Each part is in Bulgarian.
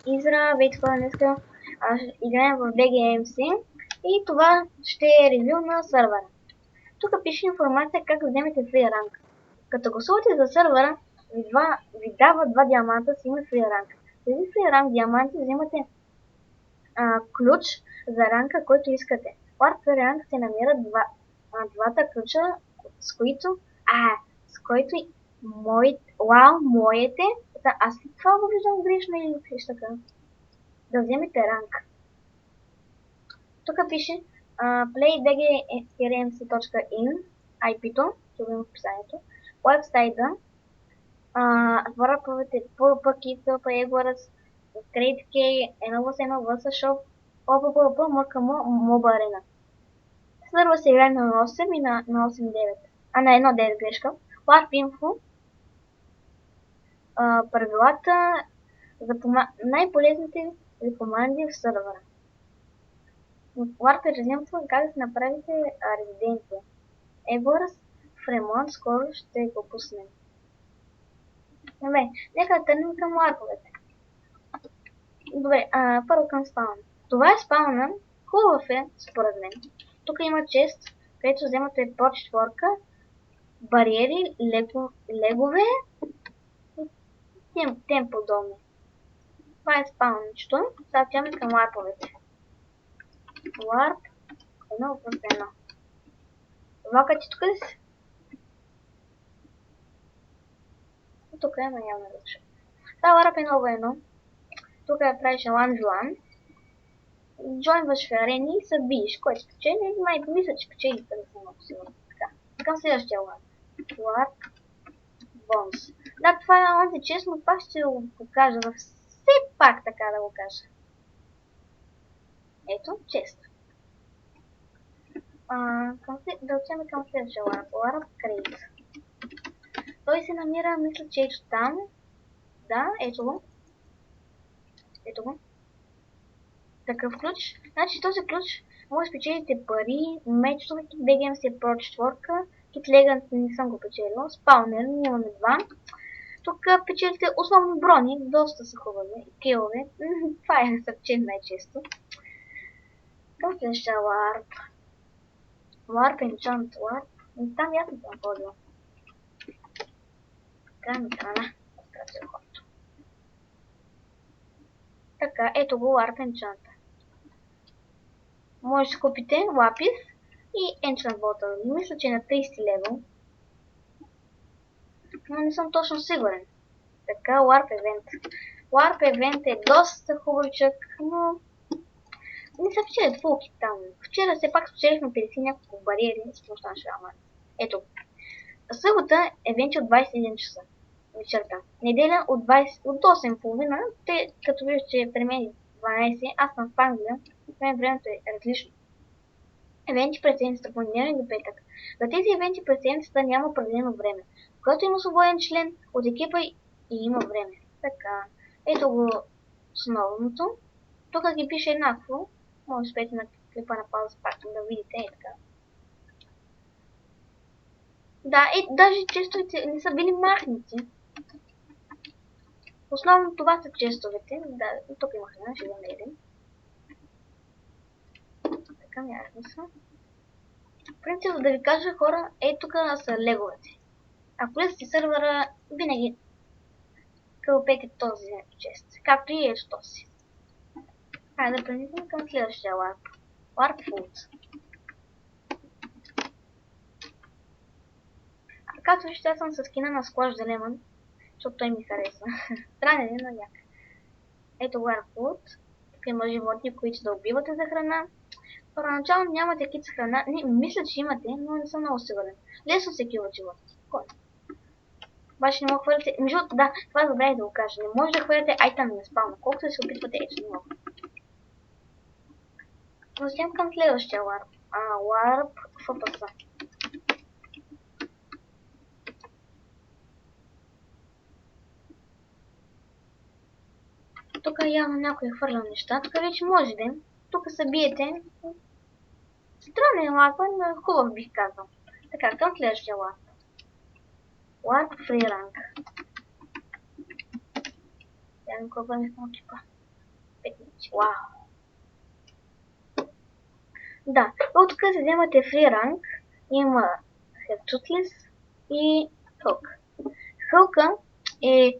Изра, вей хора, днеска играем в BGMC и това ще е ревю на сървъра. Тук пише информация как да вземете фри ранг. Като гласувате за сървъра, ви дава 2 диаманта с име фри ранг. Тези фри ранг диаманти взимате ключ за ранга, който искате. Warp фри ранг се намират двата ключа, с които моите, аз това го виждам грешно или така. Да вземете ранг. Тук пише playbg-mc.in IP-то, това е в описанието, уебсайта, върповете PvP-кито, PvP-горец, CrateK, NLS1, VSShop, OPPP, MKM, Mobile Arena. Сърва се играе на 8 и на 8.9, на 1.9 грешка. Warp Info, правилата за най-полезните ви команди в сървъра. Warp Example, как да си направите резиденция. Егорс в ремонт скоро ще го пуснем. Добре, нека да тръгнем към ларповете. Добре, първо към спауна. Това е спауна, хубав е, според мен. Тук има чест, където вземате по четворка, бариери, легове и тем подобни. Това е спауничето. Сега отиваме към ларповете. Ларп 1+1. Влакът и тук ли си? Тук е, но няма да реша. Това ларп 1+1. Тук я правиш лан-вилан. Джойнваш в арени и се биеш. Кой спечели? Мисля, че печели да съм много сигурно. Така. Към следващия ларп. Ларп бонус. Да, това е онзи честно, пак ще го покажа. Все пак така да го кажа. Ето, чест. Да отиваме към следващия ларп. Ларп крейт. Той се намира, мисля, че ето там. Да, ето го. Ето го. Такъв ключ. Значи този ключ може да спечелите пари, мечове, Kit BGMC Pro 4, Kit Legend не съм го печелила, Спаунер, ние имаме 2. Тук печелите основно брони, доста са хубави, килове, това е съпчен най-често. Към следващия ларп. Ларп, Enchant Warp, там ясно съм ходила. Така ми храна, разкрасил хората. Така, ето го Warp Enchant. Може да купите лапис и Enchant Bottle. Мисля, че е на 30 левел. Но не съм точно сигурен. Така, Warp Event. Warp Event е доста хубавичък, но не са вчера фулки там. Вчера все пак спечелихме 50 няколко бариери с помощта на шраман. Ето. Събота евенти от 21 часа вечерта. Неделя от 8.30. Те, като виждат, че при мен 12, аз съм в Англия, в мен времето е различно. Евенти през седмицата, понеделник до петък. За тези евенти през седмицата няма определено време. Когато има свободен член от екипа и има време. Така. Ето го основното. Тук ги пише еднакво. Може да спете на клипа на пауза пак да видите и така. Да, и даже честовете не са били махнати. Основно това са честовете. Да, тук имах една, ще взема един. Така ми са. В принцип, да ви кажа хора, тук са леговете. Ако влезете сървъра, винаги кълпете този чест. Както и ето този. Хайде да преминем към следващия ларп. Ларп Food. Както вижте, аз съм с скина на Squash the Lemon, защото той ми харесва. Странен е, но някак. Ето Warp Food. Тук има животни, които да убивате за храна. Първоначално нямате кит с храна. Не, мисля, че имате, но не съм много сигурен. Лесно се киват животни. Кой? Обаче не мога да хвърляте. Между да, това забравих да го кажа. Не може да хвърляте айтъм на спална. Колкото се опитвате, ето не мога. Взем към следващия Warp. Warp FPS. Тук явно някой е хвърлял неща. Тук вече може да. Тук се биете. Странен ларп, но хубав бих казал. Така, към следващия ларп. Warp Free Rank. Я ми кога не съм кипа. 5 минути. Вау! Да, от тук се вземате фри ранг. Има Херчутлис и Хълк. Хълка е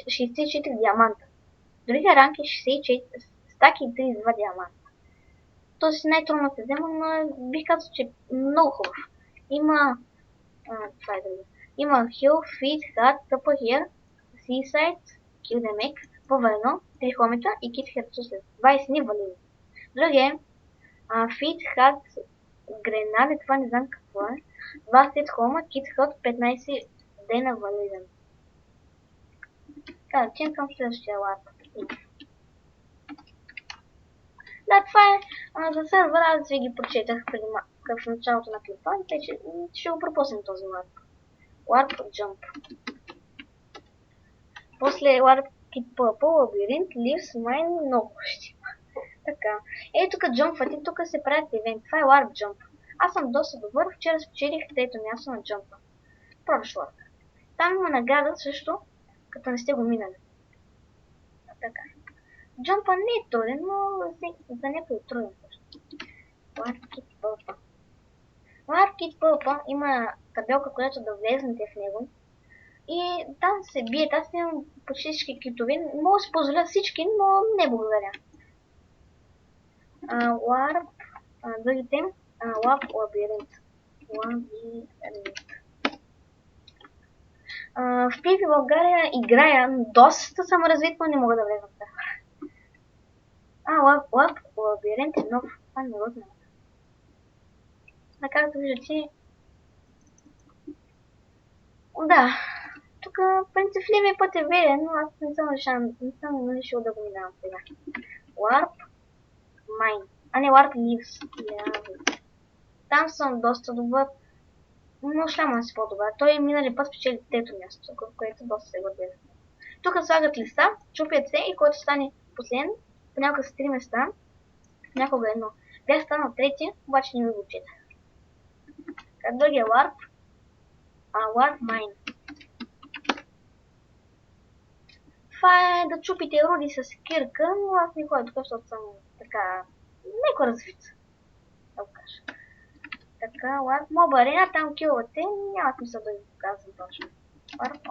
64 диаманта. Другия ранг е 64 стаки и 32 диаманта. Този най-трудно се взема, но бих казал, че е много хубав. Има това е друго. Има Hill, Feed, Hard, Tupper Here, Seaside, Kill the Make, ПВ1, 3 хомета и Kit Hercules. 20 ни валидни. Другия е Feed, Hard, Гренади, това не знам какво е. 20 хома, Kit Hot, 15 дена валиден. Така, чем към следващия лап. Да, това е за сервера, аз ви ги прочетах преди в началото на клипа, тъй че ще го пропуснем този лап. Warp Jump. После Warp Kit Purple, Labyrinth, Leaves, Mine, много ще има. Така. Ей, тук джампвате, тук се правят ивент. Това е Warp Jump. Аз съм доста добър, вчера спечелих трето място на джампа. Прошла. Там има награда също, като не сте го минали. Така. Джампа не е труден, но за някой е труден също. Warp Kit Purple. Warp Kit Purple има табелка, която да влезнете в него. И там се бият. Аз имам почти всички китове. Мога да си позволя всички, но не благодаря. Warp. Другите. Warp Labyrinth. В PvP България играя доста саморазвит, но не мога да влезам в това. Warp Labyrinth е нов. Това не го знам. Както виждате. Да. Тук, в принцип, левия път е верен, но аз не съм решил да го минавам сега. Warp Mine. Не, Warp Leaves. Там съм доста добър, но шляма си по-добър. Той минали път спечели трето място, което доста се гордея. Тук слагат листа, чупят се и който стане последен, понякога са 3 места, някога едно. Бях станал трети, обаче не ми го четах. Другия Warp. Warp Mine. Това е да чупите руди с кирка, но аз не ходя тук, защото съм така леко развит. Да го кажа. Така, Warp Mob Arena, там килвате, няма смисъл да ви показвам точно. Warp,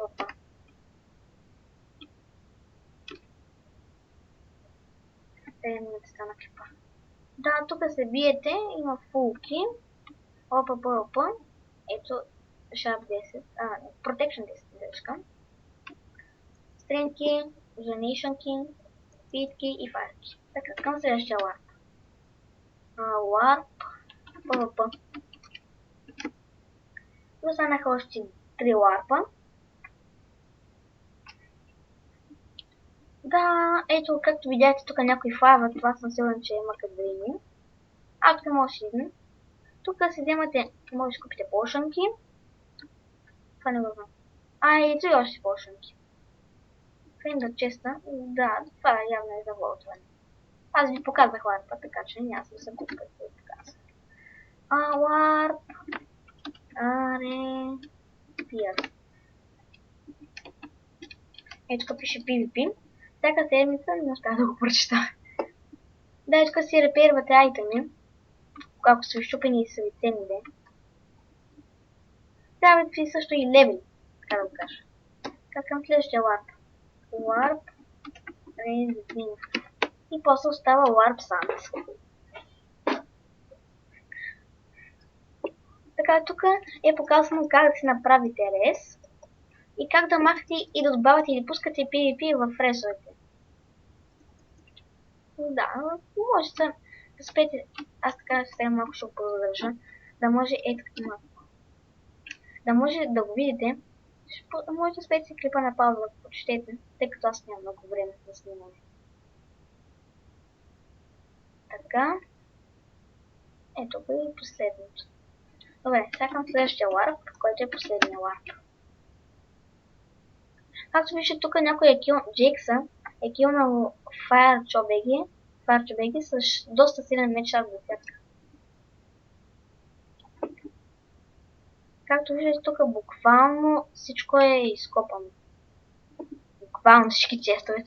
опа. Минута стана клипа. Да, тук се биете, има фулки. Опа. Ето, Sharp 10, Protection 10, дъжка. Стренки, Zonation King, Питки и Фарки. Така, към следващия Warp. Warp, PvP. Останаха още 3 Warp-а. Да, ето, както видяхте, тук някой флава, това съм сигурен, че има къде да има. Тук може да идем. Тук си вземате, може да купите пошънки. Това не го знам. Ето и още пошънки. Френда честа. Да, това явно е за волтване. Аз ви показах ларпа, така че няма смисъл да ви показвам. Ларп. Пиер. Ето пише PvP. Всяка седмица не успях да го прочета. Да, тук си репервате айтеми, ако са изчупени и са ви ценни, де. Давате си също и левели, така да го кажа. Как към следващия Warp. Warp Resin. И после остава Warp Sands. Така, тук е показано как да си направите рез и как да махате и да добавяте или пускате PvP в резовете. Да, може да спете, аз така сега малко ще го продължа, да може да може да го видите, може да спете клипа на пауза, да прочетете, тъй като аз нямам много време да снимам. Така, ето го и последното. Добре, сега към следващия Warp, който е последния Warp. Както виждате, тук някой е кил, Джекса е килнал FireChobegi с доста силен меч шарп десятка. Както виждате, тук буквално всичко е изкопано. Буквално всички честове са